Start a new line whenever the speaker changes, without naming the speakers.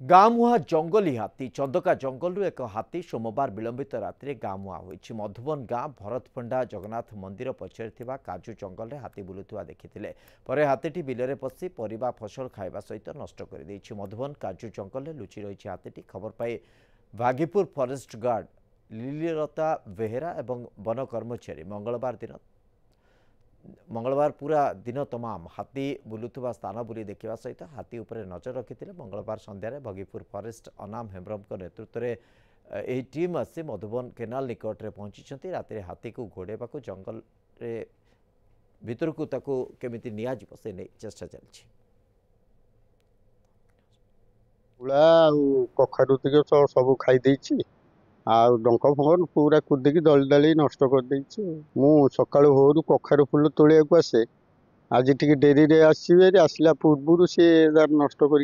ଗାଁମୁହାଁ ଜଙ୍ଗଲି ହାତୀ ଚନ୍ଦକା ଜଙ୍ଗଲରୁ ଏକ ହାତୀ ସୋମବାର ବିଳମ୍ବିତ ରାତିରେ ଗାଁମୁହାଁ ହୋଇଛି। ମଧୁବନ ଗାଁ ଭରତପଣ୍ଡା ଜଗନ୍ନାଥ ମନ୍ଦିର ପଛରେ ଥିବା କାଜୁ ଜଙ୍ଗଲରେ ହାତୀ ବୁଲୁଥିବା ଦେଖିଥିଲେ। ପରେ ହାତୀଟି ବିଲରେ ପଶି ପରିବା ଫସଲ ଖାଇବା ସହିତ ନଷ୍ଟ କରିଦେଇଛି। ମଧୁବନ କାଜୁ ଜଙ୍ଗଲରେ ଲୁଚି ରହିଛି ହାତୀଟି। ଖବର ପାଇ ଭାଗିପୁର ଫରେଷ୍ଟ ଗାର୍ଡ ଲିଲିଲତା ବେହେରା ଏବଂ ବନ କର୍ମଚାରୀ मंगलवार पूरा दिन तमाम हाथी बुलुवा स्थान बुली देखा सहित हाथी उपरे नजर रखिते। मंगलवार संध्यारे भगीपुर फॉरेस्ट अनाम हेम्ब्रम नेतृत्व में यह टीम आसी मधुबन केनाल निकट में पहुंची। राति हाथी को घोड़ेबा जंगल भितर को केमिति नियाजिब से नहीं चेष्टा चलछि।
कखारु सब खाई डंक फंक पूरा कुदिकी दली दली नष्ट कर मु सकाळु भोरु कखारु फुल तोलिया आसे आज टिके डेरी रे आसला पूर्व सी नष्ट कर।